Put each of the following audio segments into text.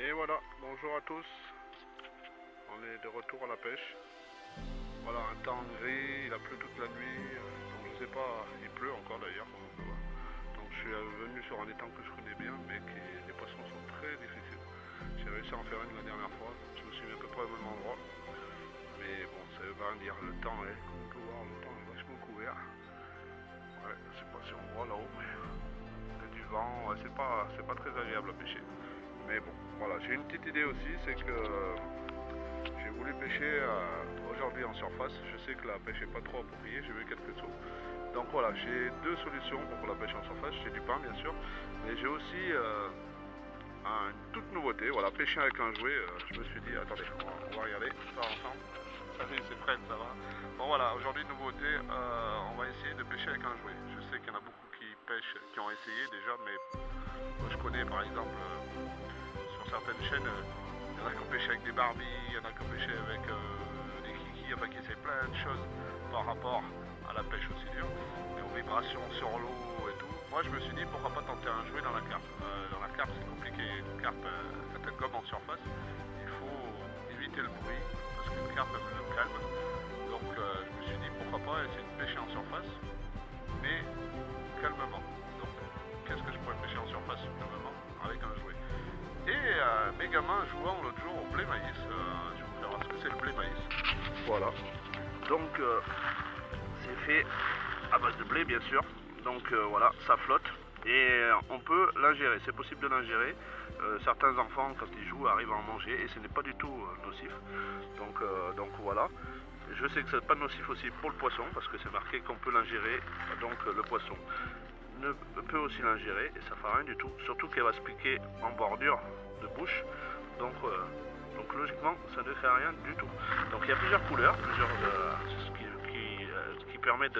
Et voilà, bonjour à tous, on est de retour à la pêche. Voilà, un temps gris, il a plu toute la nuit, donc je sais pas, il pleut encore d'ailleurs, comme on peut voir. Donc je suis venu sur un étang que je connais bien, mais les poissons sont très difficiles. J'ai réussi à en faire une la dernière fois, je me suis mis à peu près au même endroit. Mais bon, ça veut pas rien dire, le temps est, comme on peut voir, le temps est vachement couvert. Ouais, je sais pas si on voit là-haut, mais il y a du vent, ouais, c'est pas très agréable à pêcher. Mais bon, voilà, j'ai une petite idée aussi, c'est que j'ai voulu pêcher aujourd'hui en surface. Je sais que la pêche n'est pas trop appropriée, j'ai vu quelques sauts. Donc voilà, j'ai deux solutions pour la pêche en surface. J'ai du pain bien sûr, mais j'ai aussi une toute nouveauté. Voilà, pêcher avec un jouet. Je me suis dit, attendez, on va regarder ça ensemble. Salut, c'est Fred, ça va? Bon voilà, aujourd'hui nouveauté, on va essayer de pêcher avec un jouet. Je sais qu'il y en a beaucoup qui pêchent, qui ont essayé déjà, mais moi je connais par exemple sur certaines chaînes, il y en a qui ont pêché avec des barbies, il y en a qui ont pêché avec des kikis, enfin qui essaient plein de choses par rapport à la pêche aussi dure, mais aux vibrations sur l'eau et tout. Moi je me suis dit pourquoi pas tenter un jouet dans la carpe. Dans la carpe c'est compliqué, une carpe, quand elle gobe en surface, il faut éviter le bruit, parce qu'une carpe elle le calme. Donc je me suis dit pourquoi pas essayer de pêcher en surface, mais calmement. Donc qu'est-ce que je pourrais pêcher en surface calmement avec un jouet? Et mes gamins jouant l'autre jour au blé maïs. Je vais vous faire voir ce que c'est le blé maïs. Voilà. Donc c'est fait à base de blé bien sûr. Donc voilà, ça flotte. Et on peut l'ingérer, c'est possible de l'ingérer. Certains enfants quand ils jouent arrivent à en manger et ce n'est pas du tout nocif. Donc voilà. Je sais que ce n'est pas nocif aussi pour le poisson parce que c'est marqué qu'on peut l'ingérer. Donc le poisson peut aussi l'ingérer et ça ne fera rien du tout, surtout qu'elle va se piquer en bordure de bouche, donc logiquement ça ne fait rien du tout. Donc il y a plusieurs couleurs, ce qui permet à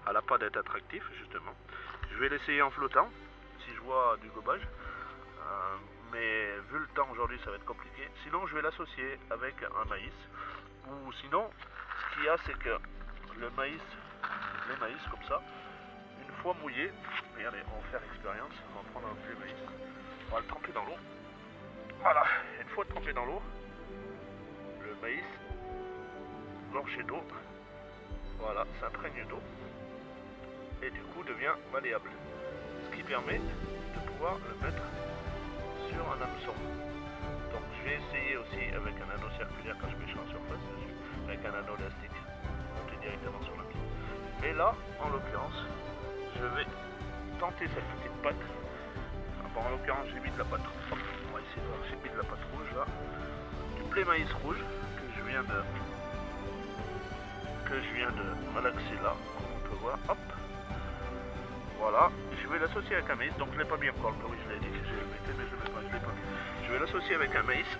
la l'appât d'être attractif justement. Je vais l'essayer en flottant si je vois du gobage, mais vu le temps aujourd'hui ça va être compliqué. Sinon je vais l'associer avec un maïs, ou sinon ce qu'il y a c'est que le maïs, les maïs comme ça, une fois mouillé, regardez, on va faire expérience, on va prendre un blé maïs, on va le tremper dans l'eau. Voilà, une fois trempé dans l'eau, le maïs, gorgé d'eau, voilà, s'imprègne d'eau et du coup devient malléable. Ce qui permet de pouvoir le mettre sur un hameçon. Donc je vais essayer aussi avec un anneau circulaire quand je pêche en surface dessus, avec un anneau élastique, monter directement sur la pied. Mais là, en l'occurrence, je vais tenter cette petite pâte. Bon, en l'occurrence, j'ai mis de la pâte. Hop, on va essayer de voir. J'ai mis de la pâte rouge là, du blé maïs rouge que je viens de malaxer là, comme on peut voir. Hop, voilà. Je vais l'associer avec un maïs. Donc je l'ai pas mis encore. Oui, je l'ai dit que je le mettais, mais je l'ai pas mis. Je vais l'associer avec un maïs.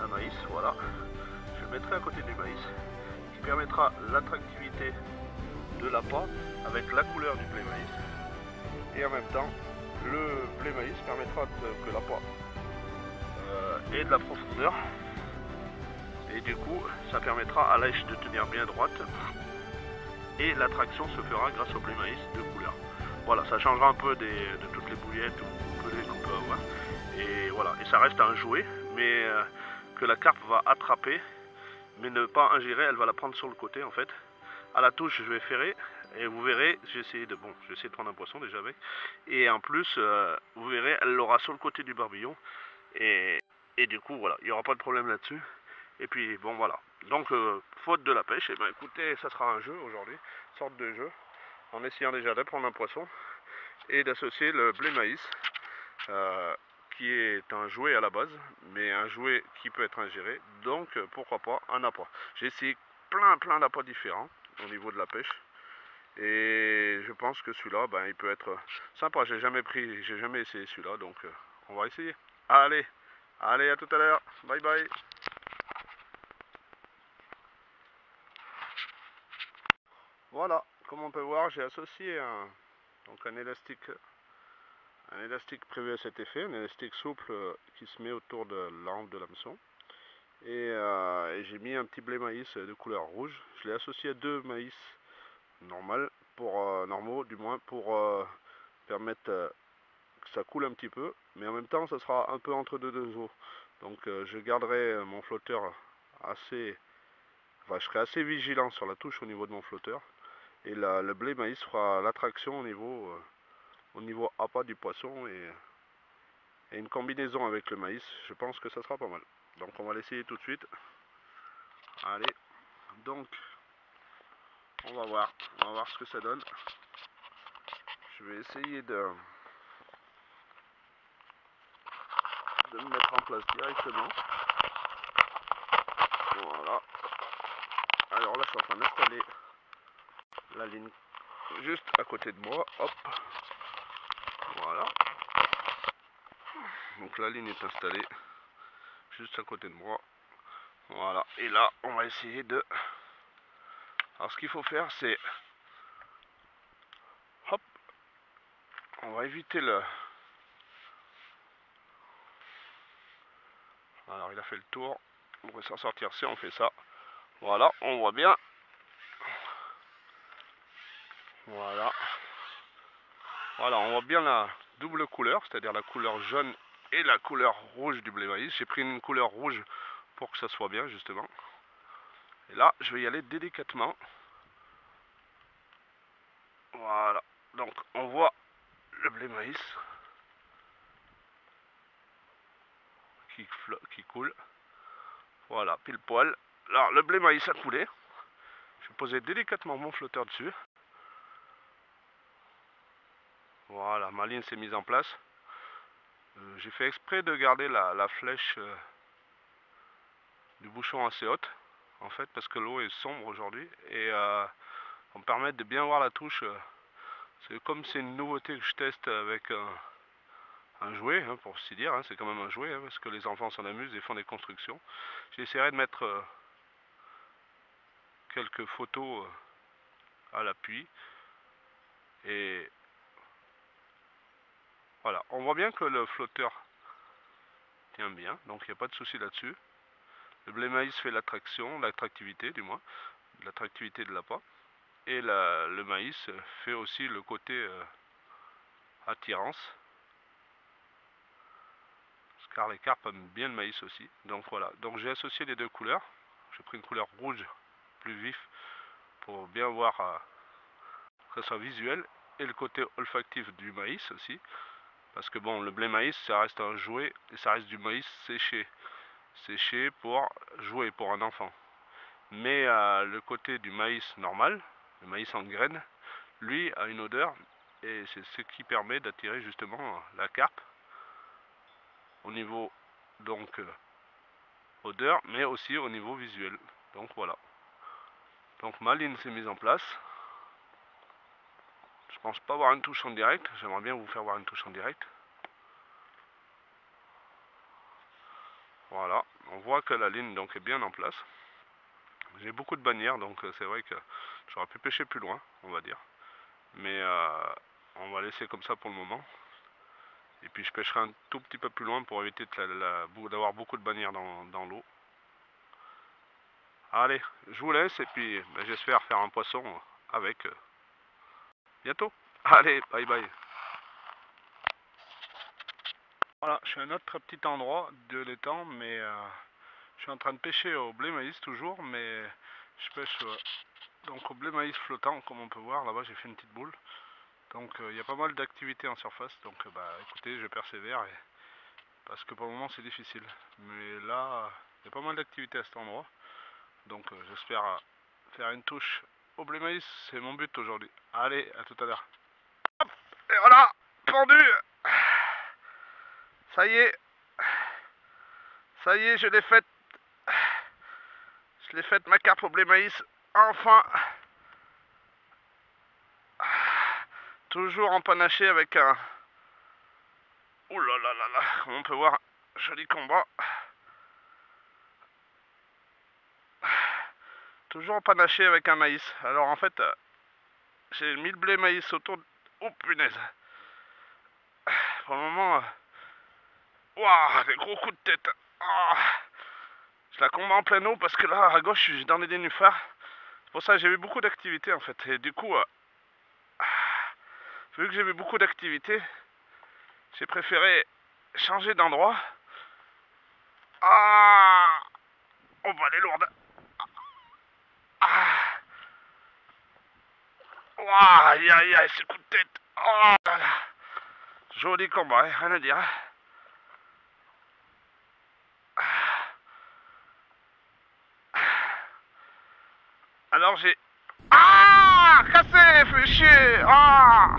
Un maïs, voilà. Je le mettrai à côté du maïs, qui permettra l'attractivité de l'appât avec la couleur du blé maïs. Et en même temps, le blé maïs permettra que l'appât ait de la profondeur. Et du coup, ça permettra à l'èche de tenir bien droite. Et l'attraction se fera grâce au blé maïs de couleur. Voilà, ça changera un peu de toutes les bouillettes ou pelés qu'on peut avoir. Et voilà, et ça reste un jouet, mais que la carpe va attraper, mais ne pas ingérer, elle va la prendre sur le côté en fait. À la touche, je vais ferrer. Et vous verrez, j'ai essayé de prendre un poisson déjà avec. Et en plus, vous verrez, elle l'aura sur le côté du barbillon. Et du coup, voilà, il n'y aura pas de problème là-dessus. Et puis, bon, voilà. Donc, faute de la pêche, et ben écoutez, ça sera un jeu aujourd'hui, sorte de jeu, en essayant déjà de prendre un poisson et d'associer le blé maïs, qui est un jouet à la base, mais un jouet qui peut être ingéré. Donc, pourquoi pas un appât. J'ai essayé plein d'appâts différents au niveau de la pêche. Et je pense que celui-là, ben, il peut être sympa. J'ai jamais essayé celui-là, donc on va essayer. Allez, à tout à l'heure. Bye bye. Voilà, comme on peut voir, j'ai associé un élastique prévu à cet effet, un élastique souple qui se met autour de l'angle de l'hameçon. Et j'ai mis un petit blé maïs de couleur rouge. Je l'ai associé à deux maïs normaux du moins, pour permettre que ça coule un petit peu, mais en même temps ça sera un peu entre deux eaux. Donc je garderai mon flotteur assez, enfin je serai assez vigilant sur la touche au niveau de mon flotteur. Et le blé maïs fera l'attraction au niveau appât du poisson et une combinaison avec le maïs, je pense que ça sera pas mal. Donc on va l'essayer tout de suite. Allez, donc on va voir ce que ça donne. Je vais essayer de me mettre en place directement. Voilà. Alors là je suis en train d'installer la ligne juste à côté de moi. Hop. Voilà. Donc la ligne est installée juste à côté de moi. Voilà. Et là on va essayer de... Alors ce qu'il faut faire c'est... Hop. On va éviter le... Alors il a fait le tour. On va s'en sortir si on fait ça. Voilà, on voit bien. Voilà. Voilà, on voit bien la double couleur, c'est-à-dire la couleur jaune et la couleur rouge du blé maïs. J'ai pris une couleur rouge pour que ça soit bien, justement. Et là, je vais y aller délicatement. Voilà. Donc, on voit le blé maïs qui coule. Voilà, pile poil. Alors, le blé maïs a coulé. Je vais poser délicatement mon flotteur dessus. Voilà, ma ligne s'est mise en place. J'ai fait exprès de garder la flèche du bouchon assez haute, en fait, parce que l'eau est sombre aujourd'hui. Et ça me permet de bien voir la touche. C'est comme c'est une nouveauté que je teste avec un jouet, hein, pour ainsi dire. Hein, c'est quand même un jouet, hein, parce que les enfants s'en amusent et font des constructions. J'essaierai de mettre quelques photos à l'appui. Et voilà, on voit bien que le flotteur tient bien, donc il n'y a pas de souci là-dessus. Le blé maïs fait l'attraction, l'attractivité du moins, l'attractivité de l'appât. Et le maïs fait aussi le côté attirance. Car les carpes aiment bien le maïs aussi. Donc voilà, donc j'ai associé les deux couleurs. J'ai pris une couleur rouge plus vif pour bien voir que ça soit visuel. Et le côté olfactif du maïs aussi. Parce que bon, le blé maïs, ça reste un jouet et ça reste du maïs séché. Séché pour jouer pour un enfant. Mais le côté du maïs normal, le maïs en graines, lui a une odeur et c'est ce qui permet d'attirer justement la carpe au niveau donc odeur, mais aussi au niveau visuel. Donc voilà. Donc ma ligne s'est mise en place. Je pense pas voir une touche en direct. J'aimerais bien vous faire voir une touche en direct. Voilà. On voit que la ligne donc est bien en place. J'ai beaucoup de bannières, donc c'est vrai que j'aurais pu pêcher plus loin, on va dire. Mais on va laisser comme ça pour le moment. Et puis je pêcherai un tout petit peu plus loin pour éviter d'avoir beaucoup de bannières dans l'eau. Allez, je vous laisse et puis j'espère faire un poisson avec bientôt. Allez, bye bye. Voilà, je suis à un autre petit endroit de l'étang, mais je suis en train de pêcher au blé maïs toujours, mais je pêche donc au blé maïs flottant, comme on peut voir. Là-bas, j'ai fait une petite boule. Donc il y a pas mal d'activités en surface, donc écoutez, je persévère, parce que pour le moment c'est difficile. Mais là, il y a pas mal d'activités à cet endroit, donc j'espère faire une touche au blé maïs, c'est mon but aujourd'hui. Allez, à tout à l'heure. Et voilà, pendu. Ça y est, je l'ai faite. Je l'ai faite ma carpe au blé maïs, enfin. Toujours empanaché avec un... Ouh là là là là, comme on peut voir, joli combat. Toujours empanaché avec un maïs. Alors en fait, j'ai mis le blé maïs autour de... Oh punaise. Pour le moment... Waouh, des gros coups de tête. Oh, je la combats en pleine eau parce que là, à gauche, je suis dans les nénuphars. C'est pour ça que j'ai eu beaucoup d'activités en fait. Et du coup, vu que j'ai eu beaucoup d'activités, J'ai préféré changer d'endroit. Ah, oh bah elle est lourde. Ah, ouah, aïe aïe aïe, ce coup de tête. Oh là là. Joli combat, hein, rien à dire. Alors j'ai... Ah, cassé, fait chier. Ah.